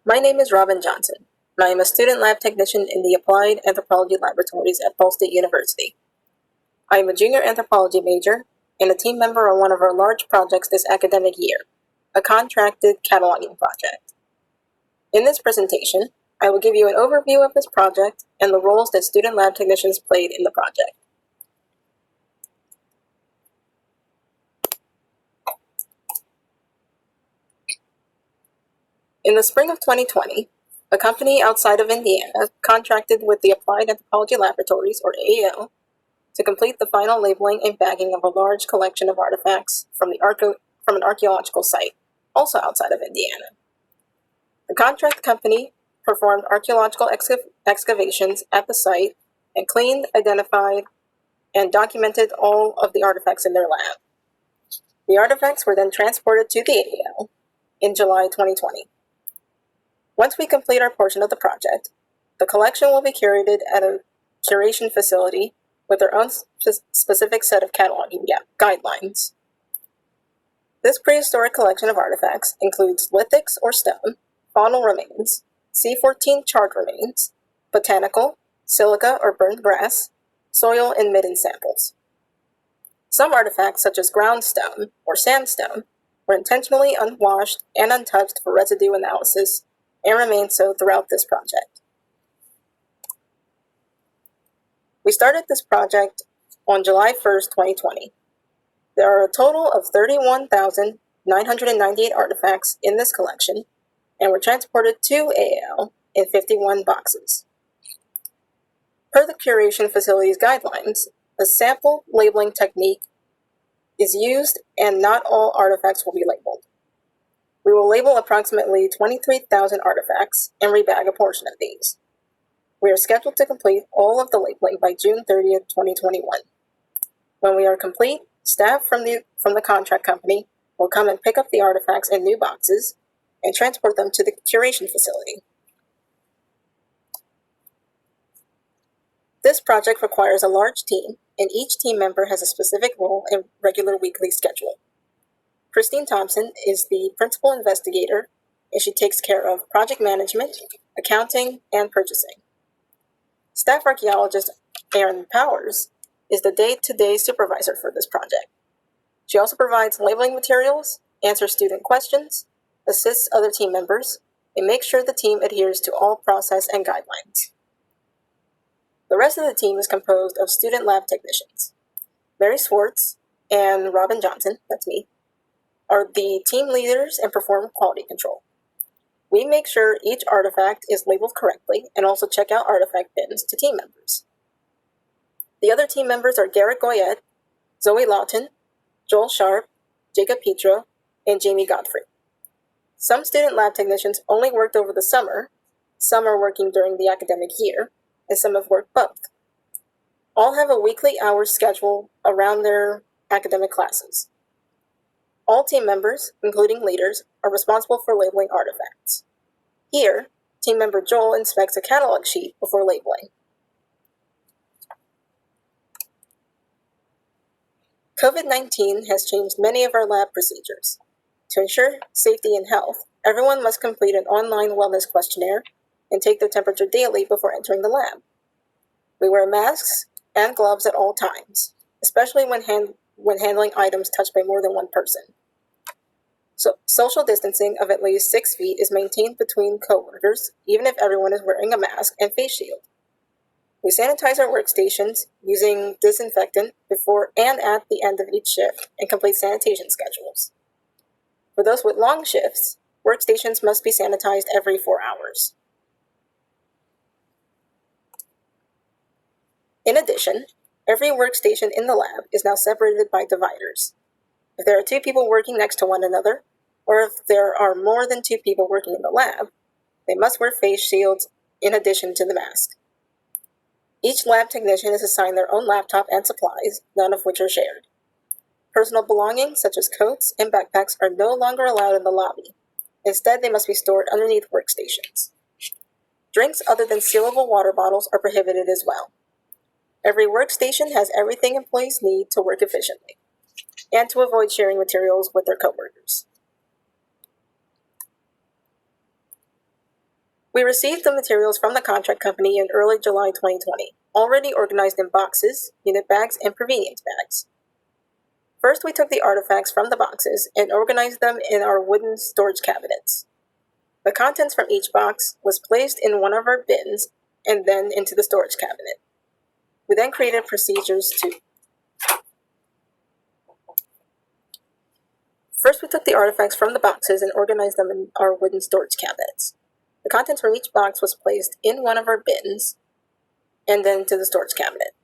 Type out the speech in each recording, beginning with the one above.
My name is Robin Johnson, and I am a student lab technician in the Applied Anthropology Laboratories at Ball State University. I am a junior anthropology major and a team member on one of our large projects this academic year, a contracted cataloging project. In this presentation, I will give you an overview of this project and the roles that student lab technicians played in the project. In the spring of 2020, a company outside of Indiana contracted with the Applied Anthropology Laboratories, or AAL, to complete the final labeling and bagging of a large collection of artifacts from an archaeological site, also outside of Indiana. The contract company performed archaeological excavations at the site and cleaned, identified, and documented all of the artifacts in their lab. The artifacts were then transported to the AAL in July 2020. Once we complete our portion of the project, the collection will be curated at a curation facility with their own specific set of cataloging guidelines. This prehistoric collection of artifacts includes lithics or stone, faunal remains, C14 charred remains, botanical, silica or burned grass, soil, and midden samples. Some artifacts, such as ground stone or sandstone, were intentionally unwashed and untouched for residue analysis and remain so throughout this project. We started this project on July 1st, 2020. There are a total of 31,998 artifacts in this collection and were transported to AAL in 51 boxes. Per the curation facility's guidelines, a sample labeling technique is used and not all artifacts will be labeled. We will label approximately 23,000 artifacts and rebag a portion of these. We are scheduled to complete all of the labeling by June 30th, 2021. When we are complete, staff from the contract company will come and pick up the artifacts in new boxes and transport them to the curation facility. This project requires a large team, and each team member has a specific role and regular weekly schedule. Christine Thompson is the principal investigator, and she takes care of project management, accounting, and purchasing. Staff archaeologist Erin Powers is the day-to-day supervisor for this project. She also provides labeling materials, answers student questions, assists other team members, and makes sure the team adheres to all process and guidelines. The rest of the team is composed of student lab technicians. Mary Swartz and Robin Johnson, that's me, are the team leaders and perform quality control. We make sure each artifact is labeled correctly and also check out artifact bins to team members. The other team members are Garrett Goyette, Zoe Lawton, Joel Sharp, Jacob Petro, and Jamie Godfrey. Some student lab technicians only worked over the summer, some are working during the academic year, and some have worked both. All have a weekly hours schedule around their academic classes. All team members, including leaders, are responsible for labeling artifacts. Here, team member Joel inspects a catalog sheet before labeling. COVID-19 has changed many of our lab procedures. To ensure safety and health, everyone must complete an online wellness questionnaire and take their temperature daily before entering the lab. We wear masks and gloves at all times, especially when handling items touched by more than one person. So social distancing of at least 6 feet is maintained between coworkers, even if everyone is wearing a mask and face shield. We sanitize our workstations using disinfectant before and at the end of each shift and complete sanitation schedules. For those with long shifts, workstations must be sanitized every 4 hours. In addition, every workstation in the lab is now separated by dividers. If there are 2 people working next to one another, or if there are more than 2 people working in the lab, they must wear face shields in addition to the mask. Each lab technician is assigned their own laptop and supplies, none of which are shared. Personal belongings, such as coats and backpacks, are no longer allowed in the lobby. Instead, they must be stored underneath workstations. Drinks other than sealable water bottles are prohibited as well. Every workstation has everything employees need to work efficiently and to avoid sharing materials with their coworkers. We received the materials from the contract company in early July 2020, already organized in boxes, unit bags, and provenience bags. First, we took the artifacts from the boxes and organized them in our wooden storage cabinets. The contents from each box was placed in one of our bins and then into the storage cabinet. We then created procedures to... First, we took the artifacts from the boxes and organized them in our wooden storage cabinets. The contents from each box was placed in one of our bins and then to the storage cabinet.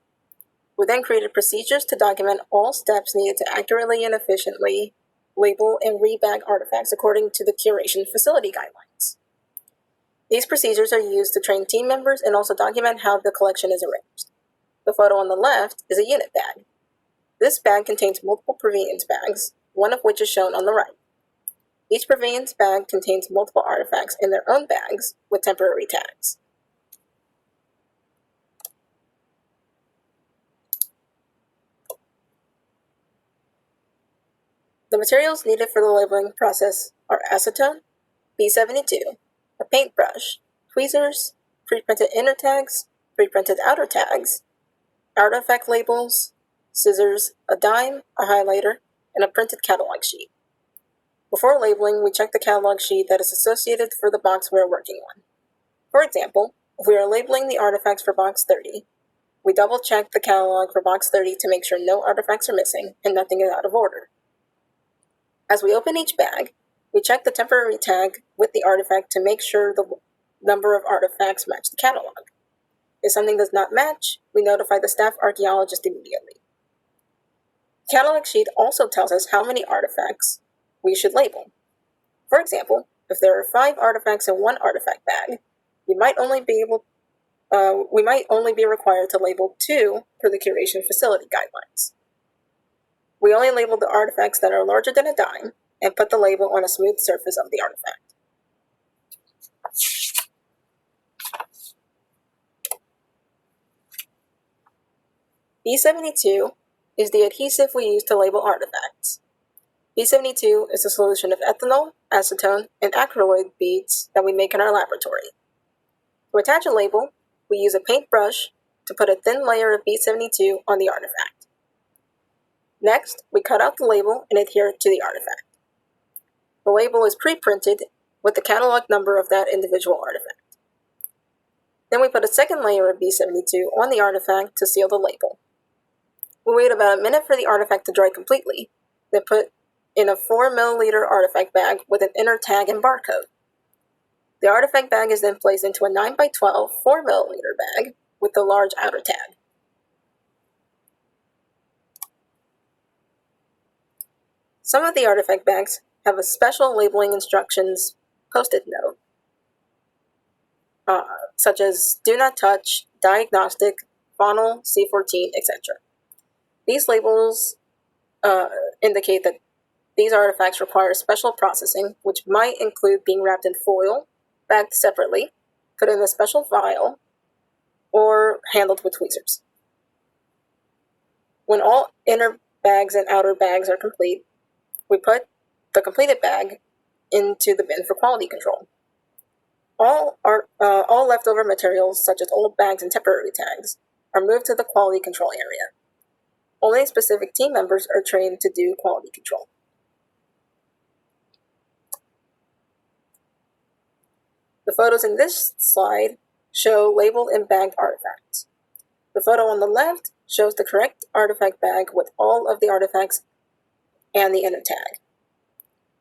We then created procedures to document all steps needed to accurately and efficiently label and rebag artifacts according to the curation facility guidelines. These procedures are used to train team members and also document how the collection is arranged. The photo on the left is a unit bag. This bag contains multiple provenience bags, one of which is shown on the right. Each provenience bag contains multiple artifacts in their own bags with temporary tags. The materials needed for the labeling process are acetone, B72, a paintbrush, tweezers, pre-printed inner tags, pre-printed outer tags, artifact labels, scissors, a dime, a highlighter, and a printed catalog sheet. Before labeling, we check the catalog sheet that is associated for the box we are working on. For example, if we are labeling the artifacts for box 30, we double-check the catalog for box 30 to make sure no artifacts are missing and nothing is out of order. As we open each bag, we check the temporary tag with the artifact to make sure the number of artifacts match the catalog. If something does not match, we notify the staff archaeologist immediately. The catalog sheet also tells us how many artifacts we should label. For example, if there are 5 artifacts in one artifact bag, we might only be required to label 2 per the curation facility guidelines. We only label the artifacts that are larger than a dime and put the label on a smooth surface of the artifact. B72 is the adhesive we use to label artifacts. B72 is a solution of ethanol, acetone, and acryloid beads that we make in our laboratory. To attach a label, we use a paintbrush to put a thin layer of B72 on the artifact. Next, we cut out the label and adhere it to the artifact. The label is pre-printed with the catalog number of that individual artifact. Then we put a second layer of B72 on the artifact to seal the label. We wait about a minute for the artifact to dry completely, then put in a 4 milliliter artifact bag with an inner tag and barcode. The artifact bag is then placed into a 9x12 4 milliliter bag with the large outer tag. Some of the artifact bags have a special labeling instructions post-it note, such as do not touch, diagnostic, faunal, C14, etc. These labels indicate that these artifacts require special processing, which might include being wrapped in foil, bagged separately, put in a special vial, or handled with tweezers. When all inner bags and outer bags are complete, we put the completed bag into the bin for quality control. All leftover materials, such as old bags and temporary tags, are moved to the quality control area. Only specific team members are trained to do quality control. The photos in this slide show labeled and bagged artifacts. The photo on the left shows the correct artifact bag with all of the artifacts and the inner tag.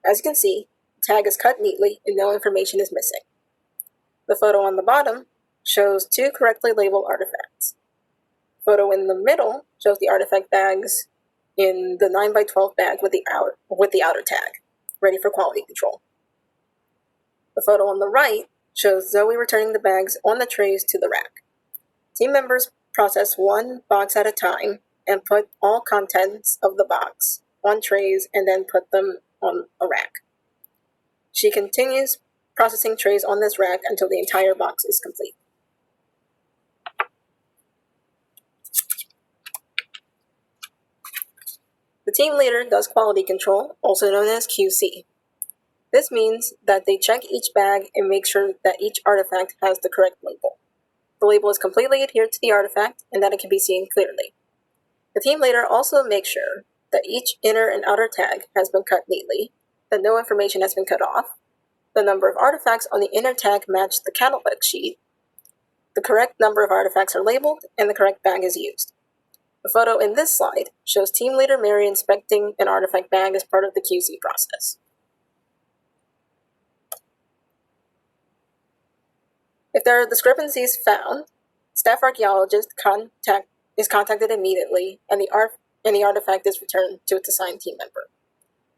As you can see, the tag is cut neatly and no information is missing. The photo on the bottom shows 2 correctly labeled artifacts. The photo in the middle shows the artifact bags in the 9x12 bag with the outer tag, ready for quality control. The photo on the right shows Zoe returning the bags on the trays to the rack. Team members process one box at a time and put all contents of the box on trays and then put them on a rack. She continues processing trays on this rack until the entire box is complete. The team leader does quality control, also known as QC. This means that they check each bag and make sure that each artifact has the correct label. The label is completely adhered to the artifact and that it can be seen clearly. The team leader also makes sure that each inner and outer tag has been cut neatly, that no information has been cut off, the number of artifacts on the inner tag match the catalog sheet, the correct number of artifacts are labeled, and the correct bag is used. The photo in this slide shows Team Leader Mary inspecting an artifact bag as part of the QC process. If there are discrepancies found, staff archaeologist is contacted immediately, and the artifact is returned to its assigned team member.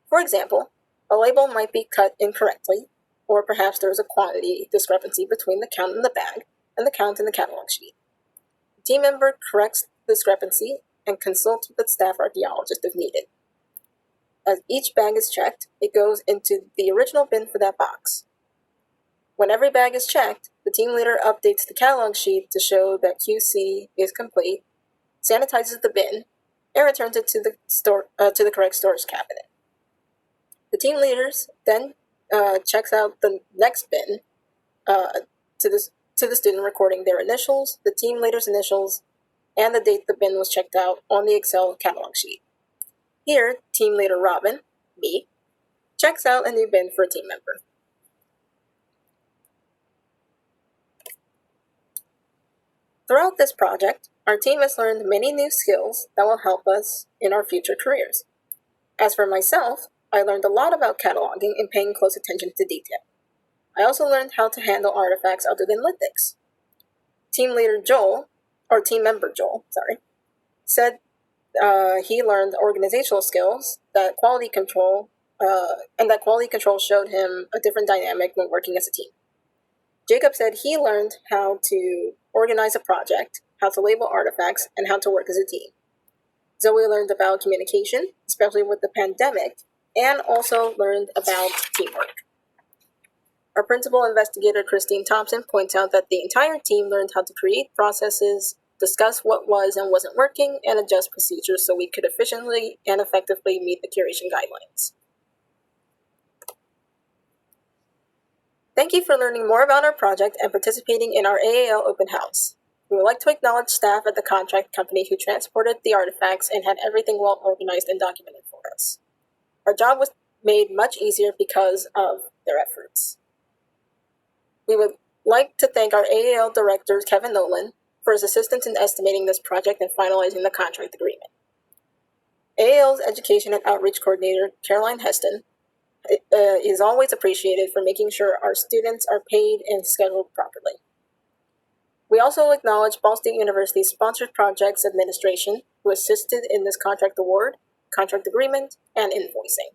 For example, a label might be cut incorrectly, or perhaps there is a quantity discrepancy between the count in the bag and the count in the catalog sheet. The team member corrects the discrepancy and consults with the staff archaeologist if needed. As each bag is checked, it goes into the original bin for that box. When every bag is checked, the team leader updates the catalog sheet to show that QC is complete, sanitizes the bin, and returns it to the correct storage cabinet. The team leaders then checks out the next bin to the student, recording their initials, the team leader's initials, and the date the bin was checked out on the Excel catalog sheet. Here, team leader Robin, me, checks out a new bin for a team member. Throughout this project, our team has learned many new skills that will help us in our future careers. As for myself, I learned a lot about cataloging and paying close attention to detail. I also learned how to handle artifacts other than lithics. Team member Joel, said he learned organizational skills, that quality control showed him a different dynamic when working as a team. Jacob said he learned how to organize a project, how to label artifacts, and how to work as a team. Zoe learned about communication, especially with the pandemic, and also learned about teamwork. Our principal investigator, Christine Thompson, points out that the entire team learned how to create processes, discuss what was and wasn't working, and adjust procedures so we could efficiently and effectively meet the curation guidelines. Thank you for learning more about our project and participating in our AAL open house. We would like to acknowledge staff at the contract company who transported the artifacts and had everything well organized and documented for us. Our job was made much easier because of their efforts. We would like to thank our AAL director, Kevin Nolan, for his assistance in estimating this project and finalizing the contract agreement. AAL's Education and Outreach Coordinator, Caroline Heston, is always appreciated for making sure our students are paid and scheduled properly. We also acknowledge Ball State University's Sponsored Projects Administration, who assisted in this contract award, contract agreement, and invoicing.